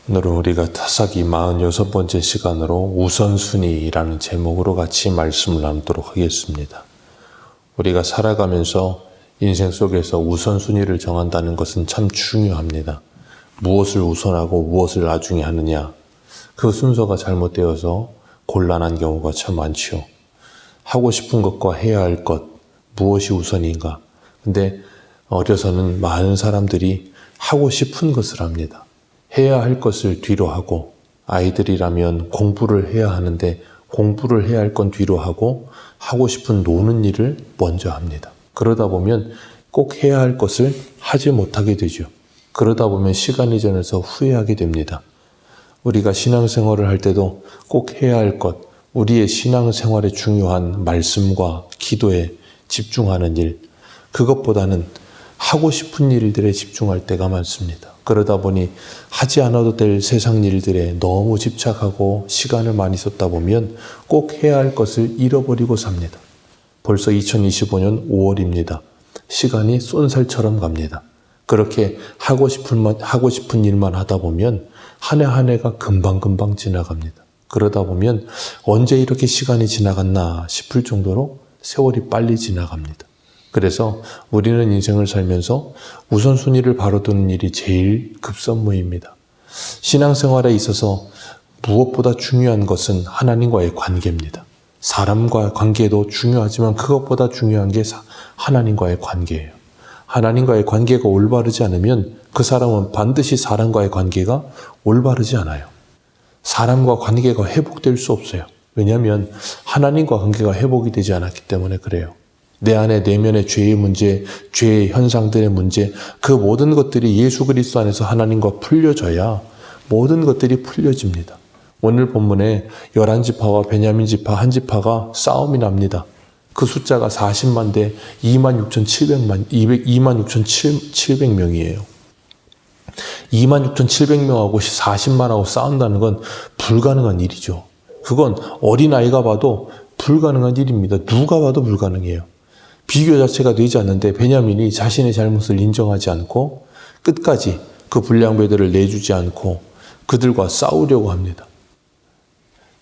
오늘은 우리가 타사기 46번째 시간으로 우선순위라는 제목으로 같이 말씀을 나누도록 하겠습니다. 우리가 살아가면서 인생 속에서 우선순위를 정한다는 것은 참 중요합니다. 무엇을 우선하고 무엇을 나중에 하느냐, 그 순서가 잘못되어서 곤란한 경우가 참 많지요. 하고 싶은 것과 해야 할 것, 무엇이 우선인가. 근데 어려서는 많은 사람들이 하고 싶은 것을 합니다. 해야 할 것을 뒤로 하고, 아이들이라면 공부를 해야 하는데 공부를 해야 할 건 뒤로 하고 하고 싶은 노는 일을 먼저 합니다. 그러다 보면 꼭 해야 할 것을 하지 못하게 되죠. 그러다 보면 시간이 지나서 후회하게 됩니다. 우리가 신앙생활을 할 때도 꼭 해야 할 것, 우리의 신앙생활에 중요한 말씀과 기도에 집중하는 일, 그것보다는 하고 싶은 일들에 집중할 때가 많습니다. 그러다 보니 하지 않아도 될 세상 일들에 너무 집착하고 시간을 많이 썼다 보면 꼭 해야 할 것을 잃어버리고 삽니다. 벌써 2025년 5월입니다. 시간이 쏜살처럼 갑니다. 그렇게 하고 싶은 일만 하다 보면 한 해 한 해가 금방금방 지나갑니다. 그러다 보면 언제 이렇게 시간이 지나갔나 싶을 정도로 세월이 빨리 지나갑니다. 그래서 우리는 인생을 살면서 우선순위를 바로 두는 일이 제일 급선무입니다. 신앙생활에 있어서 무엇보다 중요한 것은 하나님과의 관계입니다. 사람과의 관계도 중요하지만 그것보다 중요한 게 하나님과의 관계예요. 하나님과의 관계가 올바르지 않으면 그 사람은 반드시 사람과의 관계가 올바르지 않아요. 사람과 관계가 회복될 수 없어요. 왜냐하면 하나님과 관계가 회복이 되지 않았기 때문에 그래요. 내 안에 내면의 죄의 문제, 죄의 현상들의 문제, 그 모든 것들이 예수 그리스도 안에서 하나님과 풀려져야 모든 것들이 풀려집니다. 오늘 본문에 11지파와 베냐민 지파 한 지파가 싸움이 납니다. 그 숫자가 40만 대 26,700명이에요. 26,700명하고 40만하고 싸운다는 건 불가능한 일이죠. 그건 어린아이가 봐도 불가능한 일입니다. 누가 봐도 불가능해요. 비교 자체가 되지 않는데 베냐민이 자신의 잘못을 인정하지 않고 끝까지 그 불량배들을 내주지 않고 그들과 싸우려고 합니다.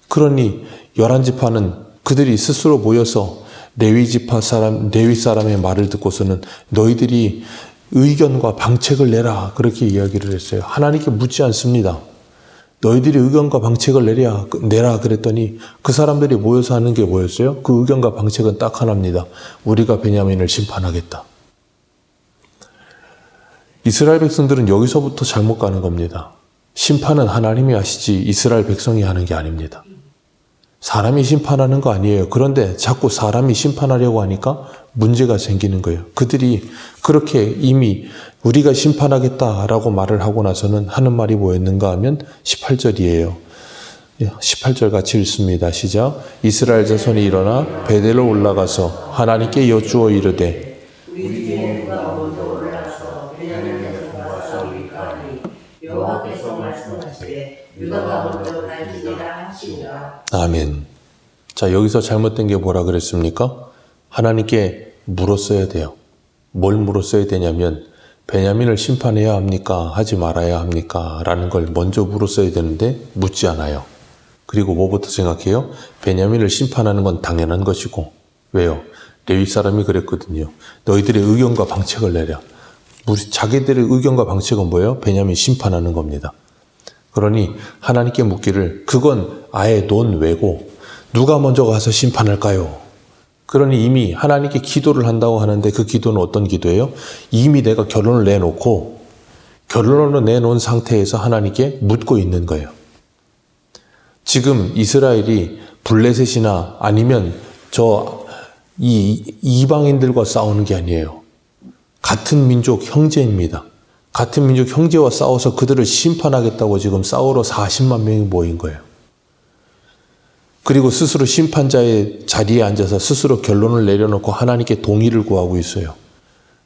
그러니 11지파는 그들이 스스로 모여서 레위 사람의 말을 듣고서는 너희들이 의견과 방책을 내라, 그렇게 이야기를 했어요. 하나님께 묻지 않습니다. 너희들이 의견과 방책을 내라 그랬더니 그 사람들이 모여서 하는 게 뭐였어요? 그 의견과 방책은 딱 하나입니다. 우리가 베냐민을 심판하겠다. 이스라엘 백성들은 여기서부터 잘못 가는 겁니다. 심판은 하나님이 하시지 이스라엘 백성이 하는 게 아닙니다. 사람이 심판하는 거 아니에요. 그런데 자꾸 사람이 심판하려고 하니까 문제가 생기는 거예요. 그들이 그렇게 이미 우리가 심판하겠다라고 말을 하고 나서는 하는 말이 뭐였는가 하면 18절이에요. 18절 같이 읽습니다. 시작. 이스라엘 자손이 일어나 베델로 올라가서 하나님께 여쭈어 이르되 우리 중에 누가 먼저 올라가서 베냐민 자손과 싸우리까 하니 여호와께서 말씀하시되 유다가 먼저 갈지니라 하시니라. 아멘. 자, 여기서 잘못된 게 뭐라 그랬습니까? 하나님께 물었어야 돼요. 뭘 물었어야 되냐면 베냐민을 심판해야 합니까? 하지 말아야 합니까? 라는 걸 먼저 물었어야 되는데 묻지 않아요. 그리고 뭐부터 생각해요? 베냐민을 심판하는 건 당연한 것이고. 왜요? 레위 사람이 그랬거든요. 너희들의 의견과 방책을 내라. 자기들의 의견과 방책은 뭐예요? 베냐민 심판하는 겁니다. 그러니 하나님께 묻기를 그건 아예 논외고 누가 먼저 가서 심판할까요? 그러니 이미 하나님께 기도를 한다고 하는데 그 기도는 어떤 기도예요? 이미 내가 결론을 내놓고 결론을 내놓은 상태에서 하나님께 묻고 있는 거예요. 지금 이스라엘이 블레셋이나 아니면 이방인들과 싸우는 게 아니에요. 같은 민족 형제입니다. 같은 민족 형제와 싸워서 그들을 심판하겠다고 지금 싸우러 40만 명이 모인 거예요. 그리고 스스로 심판자의 자리에 앉아서 스스로 결론을 내려놓고 하나님께 동의를 구하고 있어요.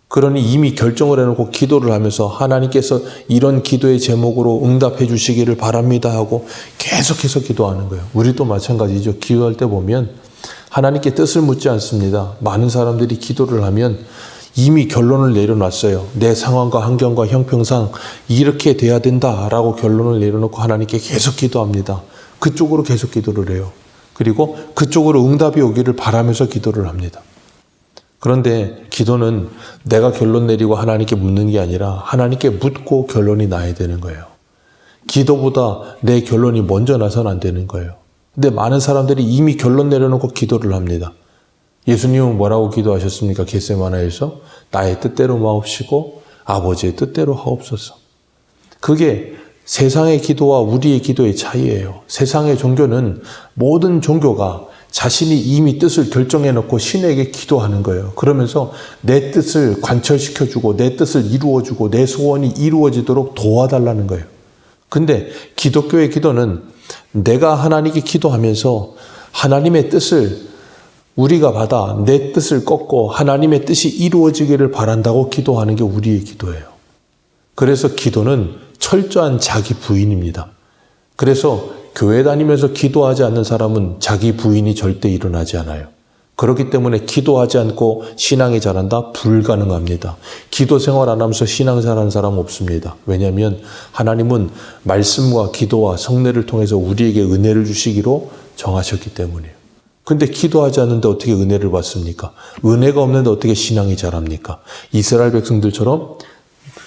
그러니 이미 결정을 해놓고 기도를 하면서 하나님께서 이런 기도의 제목으로 응답해 주시기를 바랍니다 하고 계속해서 기도하는 거예요. 우리도 마찬가지죠. 기도할 때 보면 하나님께 뜻을 묻지 않습니다. 많은 사람들이 기도를 하면 이미 결론을 내려놨어요. 내 상황과 환경과 형평상 이렇게 돼야 된다라고 결론을 내려놓고 하나님께 계속 기도합니다. 그쪽으로 계속 기도를 해요. 그리고 그쪽으로 응답이 오기를 바라면서 기도를 합니다. 그런데 기도는 내가 결론 내리고 하나님께 묻는 게 아니라 하나님께 묻고 결론이 나야 되는 거예요. 기도보다 내 결론이 먼저 나서는 안 되는 거예요. 근데 많은 사람들이 이미 결론 내려놓고 기도를 합니다. 예수님은 뭐라고 기도하셨습니까? 겟세마네에서 나의 뜻대로 마옵시고 아버지의 뜻대로 하옵소서. 그게 세상의 기도와 우리의 기도의 차이예요. 세상의 종교는 모든 종교가 자신이 이미 뜻을 결정해 놓고 신에게 기도하는 거예요. 그러면서 내 뜻을 관철시켜주고 내 뜻을 이루어주고 내 소원이 이루어지도록 도와달라는 거예요. 근데 기독교의 기도는 내가 하나님께 기도하면서 하나님의 뜻을 우리가 받아 내 뜻을 꺾고 하나님의 뜻이 이루어지기를 바란다고 기도하는 게 우리의 기도예요. 그래서 기도는 철저한 자기 부인입니다. 그래서 교회 다니면서 기도하지 않는 사람은 자기 부인이 절대 일어나지 않아요. 그렇기 때문에 기도하지 않고 신앙이 자란다? 불가능합니다. 기도 생활 안 하면서 신앙 잘하는 사람은 없습니다. 왜냐하면 하나님은 말씀과 기도와 성례를 통해서 우리에게 은혜를 주시기로 정하셨기 때문이에요. 근데 기도하지 않는데 어떻게 은혜를 받습니까? 은혜가 없는데 어떻게 신앙이 자랍니까? 이스라엘 백성들처럼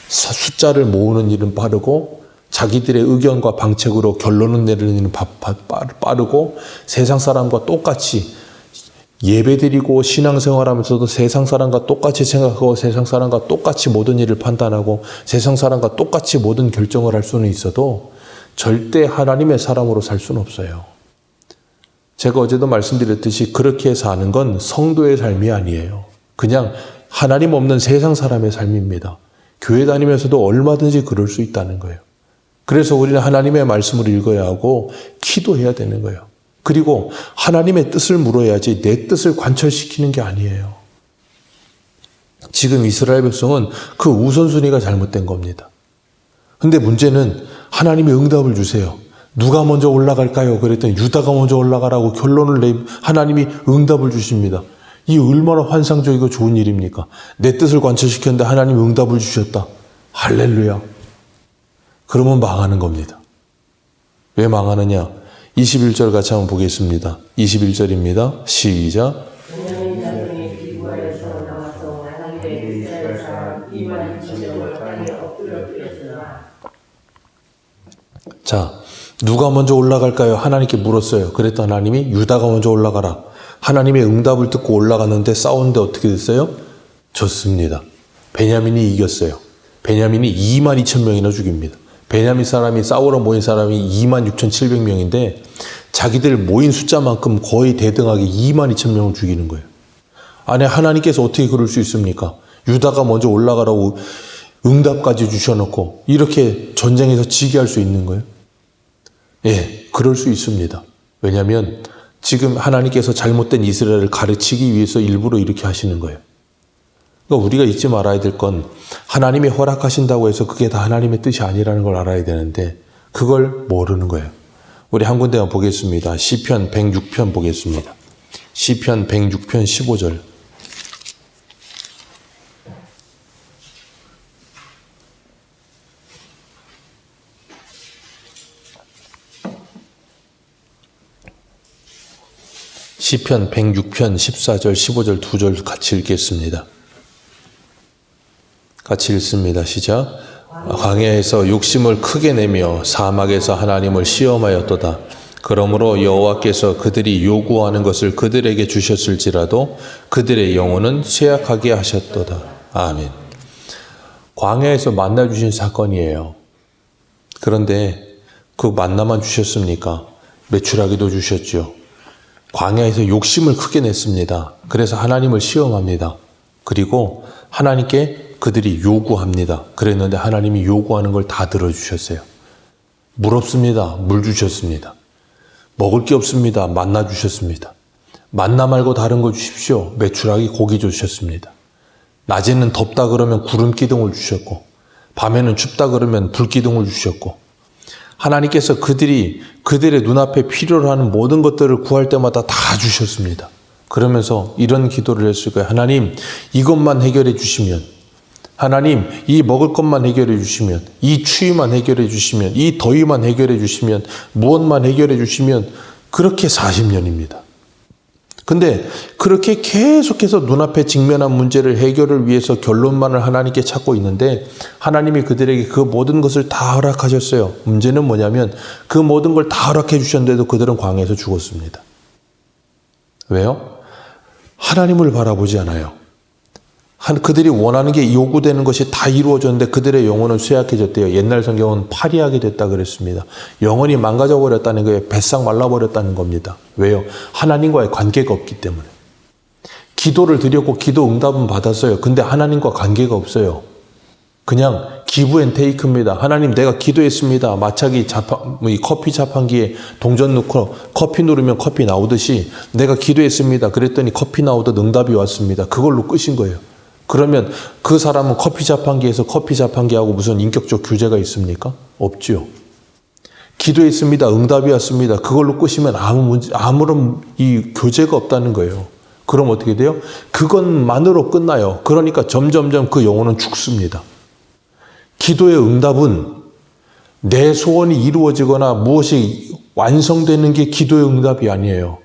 숫자를 모으는 일은 빠르고 자기들의 의견과 방책으로 결론을 내리는 일은 빠르고 세상 사람과 똑같이 예배드리고 신앙생활하면서도 세상 사람과 똑같이 생각하고 세상 사람과 똑같이 모든 일을 판단하고 세상 사람과 똑같이 모든 결정을 할 수는 있어도 절대 하나님의 사람으로 살 수는 없어요. 제가 어제도 말씀드렸듯이 그렇게 사는 건 성도의 삶이 아니에요. 그냥 하나님 없는 세상 사람의 삶입니다. 교회 다니면서도 얼마든지 그럴 수 있다는 거예요. 그래서 우리는 하나님의 말씀을 읽어야 하고 기도해야 되는 거예요. 그리고 하나님의 뜻을 물어야지 내 뜻을 관철시키는 게 아니에요. 지금 이스라엘 백성은 그 우선순위가 잘못된 겁니다. 근데 문제는 하나님이 응답을 주세요. 누가 먼저 올라갈까요? 그랬더니 유다가 먼저 올라가라고 결론을 하나님이 응답을 주십니다. 이 얼마나 환상적이고 좋은 일입니까? 내 뜻을 관철시켰는데 하나님이 응답을 주셨다. 할렐루야. 그러면 망하는 겁니다. 왜 망하느냐? 21절 같이 한번 보겠습니다. 21절입니다. 시작. 자, 누가 먼저 올라갈까요? 하나님께 물었어요. 그랬더니 하나님이 유다가 먼저 올라가라. 하나님의 응답을 듣고 올라갔는데 싸우는데 어떻게 됐어요? 졌습니다. 베냐민이 이겼어요. 베냐민이 22,000명이나 죽입니다. 베냐민 사람이 싸우러 모인 사람이 26,700명인데 자기들 모인 숫자만큼 거의 대등하게 22,000명을 죽이는 거예요. 아니 하나님께서 어떻게 그럴 수 있습니까? 유다가 먼저 올라가라고 응답까지 주셔놓고 이렇게 전쟁에서 지게 할 수 있는 거예요? 예, 그럴 수 있습니다. 왜냐하면 지금 하나님께서 잘못된 이스라엘을 가르치기 위해서 일부러 이렇게 하시는 거예요. 그러니까 우리가 잊지 말아야 될 건 하나님이 허락하신다고 해서 그게 다 하나님의 뜻이 아니라는 걸 알아야 되는데 그걸 모르는 거예요. 우리 한 군데만 보겠습니다. 시편 106편 보겠습니다. 시편 106편 15절. 시편 106편 14절 15절 두 절 같이 읽겠습니다. 같이 읽습니다. 시작. 광야에서 욕심을 크게 내며 사막에서 하나님을 시험하였도다. 그러므로 여호와께서 그들이 요구하는 것을 그들에게 주셨을지라도 그들의 영혼은 쇠약하게 하셨도다. 아멘. 광야에서 만나 주신 사건이에요. 그런데 그 만나만 주셨습니까? 매출하기도 주셨죠. 광야에서 욕심을 크게 냈습니다. 그래서 하나님을 시험합니다. 그리고 하나님께 그들이 요구합니다. 그랬는데 하나님이 요구하는 걸 다 들어주셨어요. 물 없습니다. 물 주셨습니다. 먹을 게 없습니다. 만나 주셨습니다. 만나 말고 다른 거 주십시오. 메추라기 고기 주셨습니다. 낮에는 덥다 그러면 구름 기둥을 주셨고 밤에는 춥다 그러면 불 기둥을 주셨고 하나님께서 그들의 눈앞에 필요로 하는 모든 것들을 구할 때마다 다 주셨습니다. 그러면서 이런 기도를 했을 거예요. 하나님, 이것만 해결해 주시면, 하나님, 이 먹을 것만 해결해 주시면, 이 추위만 해결해 주시면, 이 더위만 해결해 주시면, 무엇만 해결해 주시면, 그렇게 40년입니다. 근데 그렇게 계속해서 눈앞에 직면한 문제를 해결을 위해서 결론만을 하나님께 찾고 있는데 하나님이 그들에게 그 모든 것을 다 허락하셨어요. 문제는 뭐냐면 그 모든 걸 다 허락해 주셨는데도 그들은 광야에서 죽었습니다. 왜요? 하나님을 바라보지 않아요. 그들이 원하는 게 요구되는 것이 다 이루어졌는데 그들의 영혼은 쇠약해졌대요. 옛날 성경은 파리하게 됐다 그랬습니다. 영혼이 망가져버렸다는 거예요. 뱃삭 말라버렸다는 겁니다. 왜요? 하나님과의 관계가 없기 때문에. 기도를 드렸고 기도 응답은 받았어요. 근데 하나님과 관계가 없어요. 그냥 기브 앤 테이크입니다. 하나님 내가 기도했습니다. 마차기 이 커피 자판기에 동전 넣고 커피 누르면 커피 나오듯이 내가 기도했습니다. 그랬더니 커피 나오듯 응답이 왔습니다. 그걸로 끝인 거예요. 그러면 그 사람은 커피 자판기에서 커피 자판기하고 무슨 인격적 교제가 있습니까? 없지요. 기도했습니다. 응답이 왔습니다. 그걸로 끝이면 아무런 이 교제가 없다는 거예요. 그럼 어떻게 돼요? 그것만으로 끝나요. 그러니까 점점점 그 영혼은 죽습니다. 기도의 응답은 내 소원이 이루어지거나 무엇이 완성되는 게 기도의 응답이 아니에요.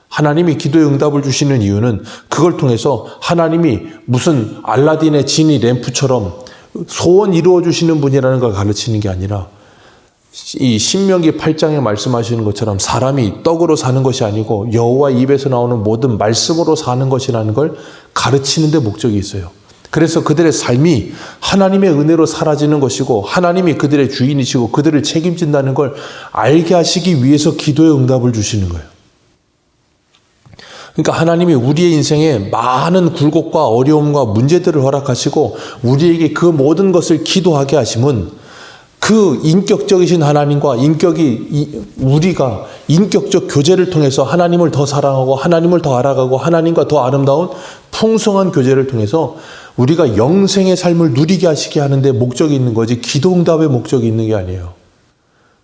하나님이 기도의 응답을 주시는 이유는 그걸 통해서 하나님이 무슨 알라딘의 지니 램프처럼 소원 이루어 주시는 분이라는 걸 가르치는 게 아니라 이 신명기 8장에 말씀하시는 것처럼 사람이 떡으로 사는 것이 아니고 여호와 입에서 나오는 모든 말씀으로 사는 것이라는 걸 가르치는 데 목적이 있어요. 그래서 그들의 삶이 하나님의 은혜로 사라지는 것이고 하나님이 그들의 주인이시고 그들을 책임진다는 걸 알게 하시기 위해서 기도의 응답을 주시는 거예요. 그러니까 하나님이 우리의 인생에 많은 굴곡과 어려움과 문제들을 허락하시고 우리에게 그 모든 것을 기도하게 하심은 그 인격적이신 하나님과 우리가 인격적 교제를 통해서 하나님을 더 사랑하고 하나님을 더 알아가고 하나님과 더 아름다운 풍성한 교제를 통해서 우리가 영생의 삶을 누리게 하시게 하는데 목적이 있는 거지 기도 응답의 목적이 있는 게 아니에요.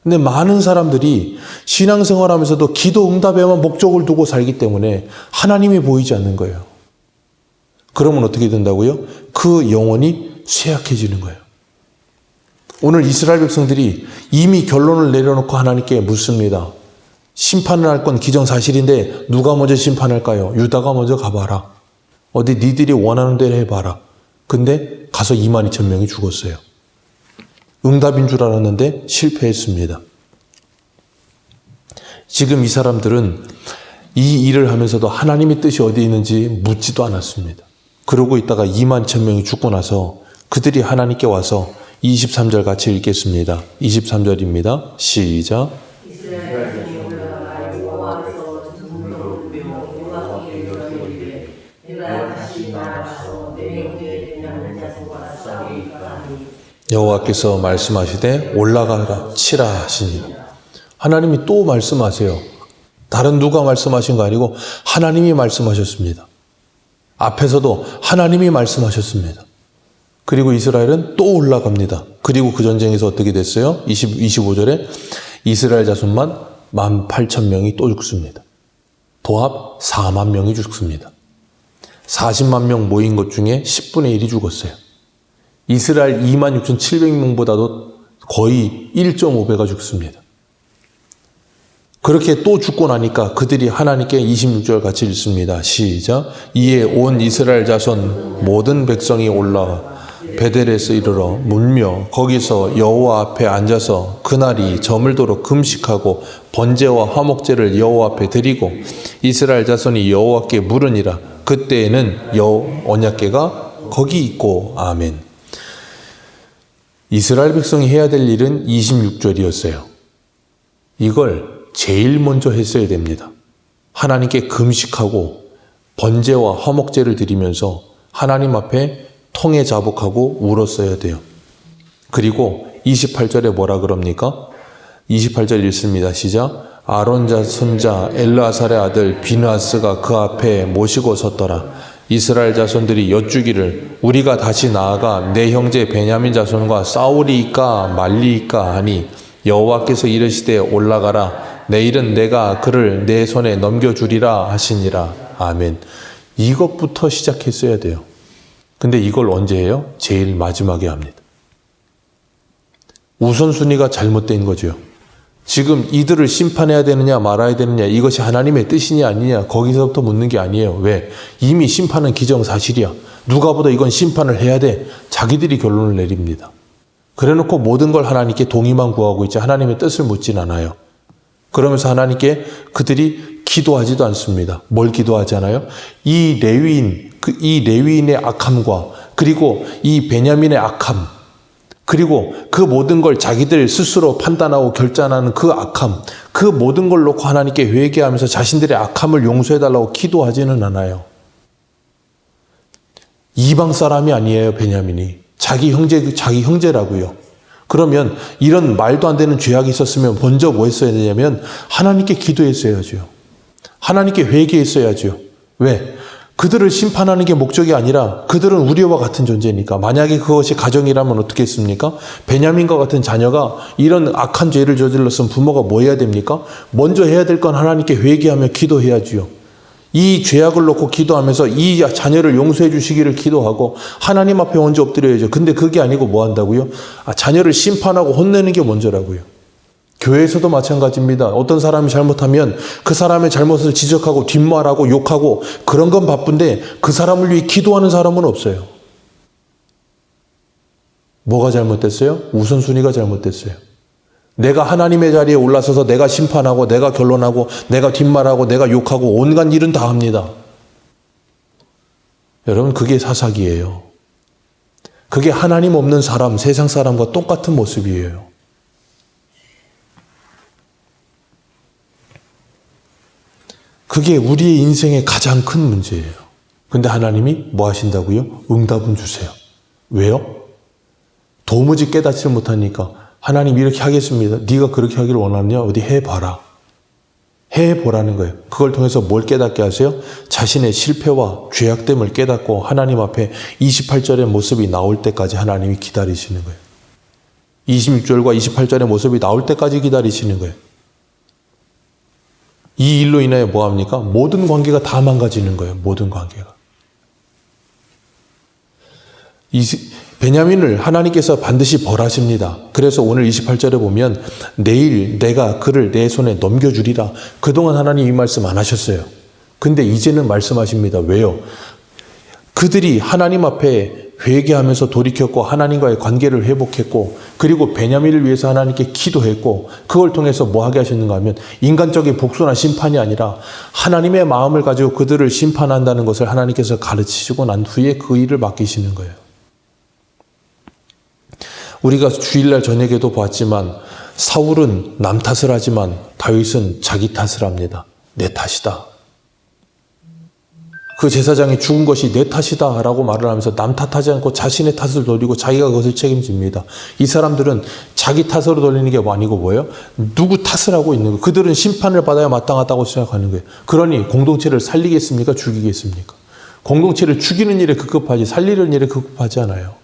근데 많은 사람들이 신앙생활하면서도 기도 응답에만 목적을 두고 살기 때문에 하나님이 보이지 않는 거예요. 그러면 어떻게 된다고요? 그 영혼이 쇠약해지는 거예요. 오늘 이스라엘 백성들이 이미 결론을 내려놓고 하나님께 묻습니다. 심판을 할 건 기정사실인데 누가 먼저 심판할까요? 유다가 먼저 가봐라. 어디 니들이 원하는 대로 해봐라. 근데 가서 22,000명이 죽었어요. 응답인 줄 알았는데 실패했습니다. 지금 이 사람들은 이 일을 하면서도 하나님의 뜻이 어디 있는지 묻지도 않았습니다. 그러고 있다가 22,000명이 죽고 나서 그들이 하나님께 와서 23절 같이 읽겠습니다. 23절입니다. 시작. 여호와께서 말씀하시되 올라가라 치라 하시니 하나님이 또 말씀하세요. 다른 누가 말씀하신 거 아니고 하나님이 말씀하셨습니다. 앞에서도 하나님이 말씀하셨습니다. 그리고 이스라엘은 또 올라갑니다. 그리고 그 전쟁에서 어떻게 됐어요? 25절에 이스라엘 자손만 18,000명이 또 죽습니다. 도합 4만 명이 죽습니다. 40만 명 모인 것 중에 10분의 1이 죽었어요. 이스라엘 26,700명보다도 거의 1.5배가 죽습니다. 그렇게 또 죽고 나니까 그들이 하나님께 26절 같이 읽습니다. 시작. 이에 온 이스라엘 자손 모든 백성이 올라와 베델에서 이르러 물며 거기서 여호와 앞에 앉아서 그날이 저물도록 금식하고 번제와 화목제를 여호와 앞에 드리고 이스라엘 자손이 여호와께 물으니라. 그때에는 언약궤가 거기 있고. 아멘. 이스라엘 백성이 해야 될 일은 26절이었어요. 이걸 제일 먼저 했어야 됩니다. 하나님께 금식하고 번제와 화목제를 드리면서 하나님 앞에 통해 자복하고 울었어야 돼요. 그리고 28절에 뭐라 그럽니까? 28절 읽습니다. 시작. 아론 자손자 엘르아살의 아들 비느하스가 그 앞에 모시고 섰더라. 이스라엘 자손들이 여쭈기를 우리가 다시 나아가 내 형제 베냐민 자손과 싸우리이까 말리이까 하니 여호와께서 이르시되 올라가라. 내일은 내가 그를 내 손에 넘겨주리라 하시니라. 아멘. 이것부터 시작했어야 돼요. 근데 이걸 언제 해요? 제일 마지막에 합니다. 우선순위가 잘못된 거죠. 지금 이들을 심판해야 되느냐 말아야 되느냐, 이것이 하나님의 뜻이냐 아니냐, 거기서부터 묻는 게 아니에요. 왜? 이미 심판은 기정사실이야. 누가 보다 이건 심판을 해야 돼. 자기들이 결론을 내립니다. 그래놓고 모든 걸 하나님께 동의만 구하고 있지 하나님의 뜻을 묻진 않아요. 그러면서 하나님께 그들이 기도하지도 않습니다. 뭘 기도하잖아요? 이 레위인의 악함과 그리고 이 베냐민의 악함, 그리고 그 모든 걸 자기들 스스로 판단하고 결단하는 그 악함, 그 모든 걸 놓고 하나님께 회개하면서 자신들의 악함을 용서해달라고 기도하지는 않아요. 이방 사람이 아니에요, 베냐민이. 자기 형제라고요. 그러면 이런 말도 안 되는 죄악이 있었으면 먼저 뭐 했어야 되냐면 하나님께 기도했어야죠. 하나님께 회개했어야죠. 왜? 그들을 심판하는 게 목적이 아니라 그들은 우리와 같은 존재니까. 만약에 그것이 가정이라면 어떻게 했습니까? 베냐민과 같은 자녀가 이런 악한 죄를 저질렀으면 부모가 뭐 해야 됩니까? 먼저 해야 될 건 하나님께 회개하며 기도해야지요. 이 죄악을 놓고 기도하면서 이 자녀를 용서해 주시기를 기도하고 하나님 앞에 먼저 엎드려야죠. 근데 그게 아니고 뭐 한다고요? 자녀를 심판하고 혼내는 게 먼저라고요. 교회에서도 마찬가지입니다. 어떤 사람이 잘못하면 그 사람의 잘못을 지적하고 뒷말하고 욕하고 그런 건 바쁜데 그 사람을 위해 기도하는 사람은 없어요. 뭐가 잘못됐어요? 우선순위가 잘못됐어요. 내가 하나님의 자리에 올라서서 내가 심판하고 내가 결론하고 내가 뒷말하고 내가 욕하고 온갖 일은 다 합니다. 여러분, 그게 사사기예요. 그게 하나님 없는 사람, 세상 사람과 똑같은 모습이에요. 그게 우리의 인생의 가장 큰 문제예요. 근데 하나님이 뭐 하신다고요? 응답은 주세요. 왜요? 도무지 깨닫지 못하니까 하나님 이렇게 하겠습니다. 네가 그렇게 하기를 원하느냐? 어디 해봐라. 해보라는 거예요. 그걸 통해서 뭘 깨닫게 하세요? 자신의 실패와 죄악됨을 깨닫고 하나님 앞에 28절의 모습이 나올 때까지 하나님이 기다리시는 거예요. 26절과 28절의 모습이 나올 때까지 기다리시는 거예요. 이 일로 인하여 뭐합니까? 모든 관계가 다 망가지는 거예요. 모든 관계가. 베냐민을 하나님께서 반드시 벌하십니다. 그래서 오늘 28절에 보면 내일 내가 그를 내 손에 넘겨주리라. 그동안 하나님 이 말씀 안 하셨어요. 근데 이제는 말씀하십니다. 왜요? 그들이 하나님 앞에 회개하면서 돌이켰고 하나님과의 관계를 회복했고 그리고 베냐민을 위해서 하나님께 기도했고 그걸 통해서 뭐 하게 하셨는가 하면 인간적인 복수나 심판이 아니라 하나님의 마음을 가지고 그들을 심판한다는 것을 하나님께서 가르치시고 난 후에 그 일을 맡기시는 거예요. 우리가 주일날 저녁에도 봤지만 사울은 남 탓을 하지만 다윗은 자기 탓을 합니다. 내 탓이다. 그 제사장이 죽은 것이 내 탓이다 라고 말을 하면서 남 탓하지 않고 자신의 탓을 돌리고 자기가 그것을 책임집니다. 이 사람들은 자기 탓으로 돌리는 게 아니고 뭐예요? 누구 탓을 하고 있는 거예요. 그들은 심판을 받아야 마땅하다고 생각하는 거예요. 그러니 공동체를 살리겠습니까? 죽이겠습니까? 공동체를 죽이는 일에 급급하지 살리는 일에 급급하지 않아요.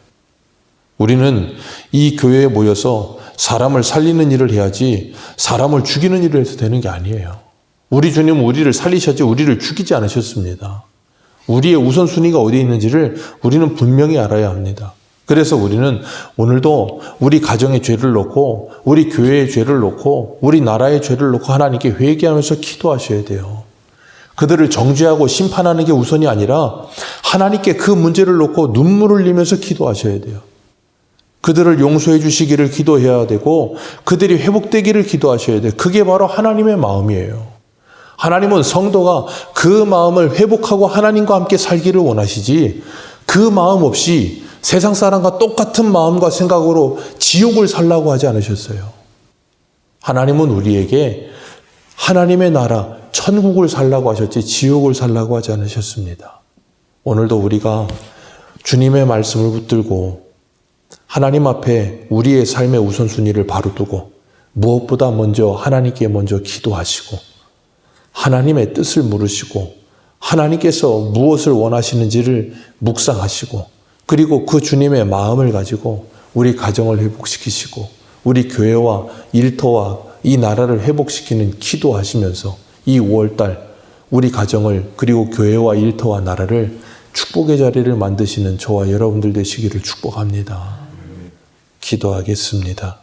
우리는 이 교회에 모여서 사람을 살리는 일을 해야지 사람을 죽이는 일을 해서 되는 게 아니에요. 우리 주님은 우리를 살리셨지 우리를 죽이지 않으셨습니다. 우리의 우선순위가 어디에 있는지를 우리는 분명히 알아야 합니다. 그래서 우리는 오늘도 우리 가정의 죄를 놓고 우리 교회의 죄를 놓고 우리 나라의 죄를 놓고 하나님께 회개하면서 기도하셔야 돼요. 그들을 정죄하고 심판하는 게 우선이 아니라 하나님께 그 문제를 놓고 눈물을 흘리면서 기도하셔야 돼요. 그들을 용서해 주시기를 기도해야 되고 그들이 회복되기를 기도하셔야 돼요. 그게 바로 하나님의 마음이에요. 하나님은 성도가 그 마음을 회복하고 하나님과 함께 살기를 원하시지 그 마음 없이 세상 사람과 똑같은 마음과 생각으로 지옥을 살라고 하지 않으셨어요. 하나님은 우리에게 하나님의 나라, 천국을 살라고 하셨지 지옥을 살라고 하지 않으셨습니다. 오늘도 우리가 주님의 말씀을 붙들고 하나님 앞에 우리의 삶의 우선순위를 바로 두고 무엇보다 먼저 하나님께 먼저 기도하시고 하나님의 뜻을 물으시고 하나님께서 무엇을 원하시는지를 묵상하시고 그리고 그 주님의 마음을 가지고 우리 가정을 회복시키시고 우리 교회와 일터와 이 나라를 회복시키는 기도하시면서 이 5월달 우리 가정을 그리고 교회와 일터와 나라를 축복의 자리를 만드시는 저와 여러분들 되시기를 축복합니다. 기도하겠습니다.